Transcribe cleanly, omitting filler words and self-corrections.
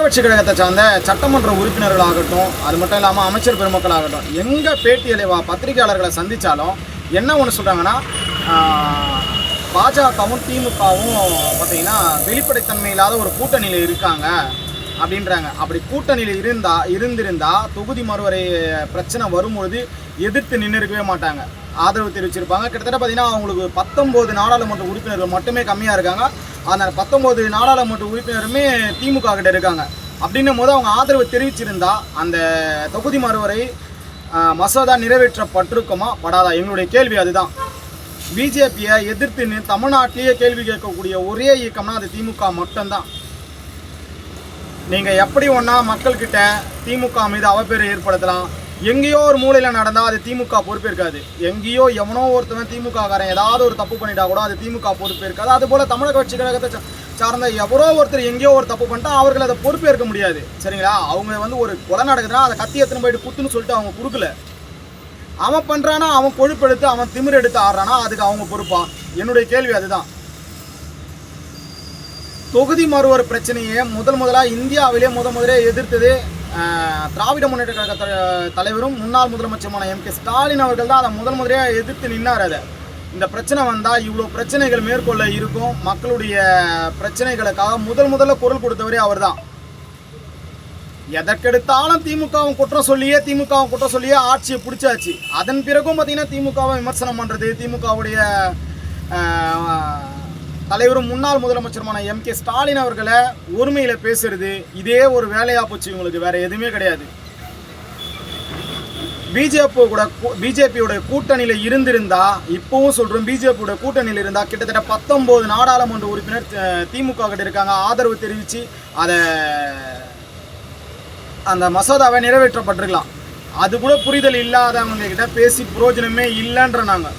கட்சி கழகத்தை சார்ந்த சட்டமன்ற உறுப்பினர்களாகட்டும், அது மட்டும் இல்லாமல் அமைச்சர் பெருமக்களாகட்டும், எங்கே பேட்டியலை பத்திரிகையாளர்களை சந்தித்தாலும் என்ன ஒன்று சொல்கிறாங்கன்னா, பாஜகவும் திமுகவும் பார்த்திங்கன்னா வெளிப்படைத்தன்மை இல்லாத ஒரு கூட்டணியில் இருக்காங்க அப்படின்றாங்க. அப்படி கூட்டணியில் இருந்திருந்தால் தொகுதி மறுவரை பிரச்சனை வரும்பொழுது எதிர்த்து நின்று இருக்கவே மாட்டாங்க, ஆதரவு தெரிவிச்சிருப்பாங்க. கிட்டத்தட்ட பார்த்திங்கன்னா அவங்களுக்கு 19 நாடாளுமன்ற உறுப்பினர்கள் மட்டுமே கம்மியாக இருக்காங்க. அந்த 19 நாடாளுமன்ற உறுப்பினருமே திமுக கிட்ட இருக்காங்க. அப்படின்னும் போது அவங்க ஆதரவு தெரிவிச்சிருந்தா அந்த தொகுதி மறுவரை மசோதா நிறைவேற்றப்பட்டிருக்குமா படாதா? எங்களுடைய கேள்வி அதுதான். பிஜேபியை எதிர்த்து தமிழ்நாட்டிலேயே கேள்வி கேட்கக்கூடிய ஒரே இயக்கம்னா அது திமுக மட்டும்தான். நீங்கள் எப்படி ஒன்றா மக்கள்கிட்ட திமுக மீது அவப்பேரை ஏற்படுத்தலாம். எங்கேயோ ஒரு மூலையில் நடந்தால் அது திமுக பொறுப்பேற்காது. எங்கேயோ எவனோ ஒருத்தவன் திமுககாரன் ஏதாவது ஒரு தப்பு பண்ணிட்டா கூட அது திமுக பொறுப்பேற்காது. அதுபோல் தமிழக கட்சி கழகத்தை சார்ந்த எவரோ ஒருத்தர் எங்கேயோ ஒரு தப்பு பண்ணிட்டா அவர்கள் அதை பொறுப்பேற்க முடியாது. சரிங்களா? அவங்க ஒரு கொலை நடக்குதுன்னா அதை கத்தி எத்தனை போயிட்டு குத்துன்னு சொல்லிட்டு அவங்க கொடுக்கல. அவன் பண்ணுறானா, அவன் கொழுப்பெடுத்து அவன் திமிர் எடுத்து ஆடுறானா, அதுக்கு அவங்க பொறுப்பா? என்னுடைய கேள்வி அதுதான். தொகுதி மறுவர் பிரச்சனையை முதலாக இந்தியாவிலே முதலே எதிர்த்தது திராவிட முன்னேற்ற கழக தலைவரும் முன்னாள் முதலமைச்சருமான எம்.கே. ஸ்டாலின் அவர்கள் தான் அதை முதலே எதிர்த்து நின்னார். அதை இந்த பிரச்சனை வந்தால் இவ்வளோ பிரச்சனைகள் மேற்கொள்ள இருக்கும், மக்களுடைய பிரச்சனைகளுக்காக முதல்ல குரல் கொடுத்தவரே அவர் தான். எதற்கெடுத்தாலும் திமுகவும் குற்றம் சொல்லியே ஆட்சியை பிடிச்சாச்சு. அதன் பிறகும் பார்த்தீங்கன்னா திமுகவை விமர்சனம் பண்ணுறது, திமுகவுடைய தலைவரும் முன்னாள் முதலமைச்சருமான எம்.கே. ஸ்டாலின் அவர்களை ஒருமையில் பேசுறது, இதே ஒரு வேலையாக போச்சு இவங்களுக்கு, வேறு எதுவுமே கிடையாது. பிஜேபியோட கூட்டணியில் இருந்திருந்தா, இப்போவும் சொல்கிறோம், பிஜேபியோட கூட்டணியில் இருந்தால் கிட்டத்தட்ட 19 நாடாளுமன்ற உறுப்பினர் திமுக கிட்ட இருக்காங்க. ஆதரவு தெரிவித்து அதை அந்த மசோதாவை நிறைவேற்றப்பட்டிருக்கலாம். அது கூட புரிதல் இல்லாதவங்க கிட்ட பேசி பிரயோஜனமே இல்லைன்ற நாங்கள்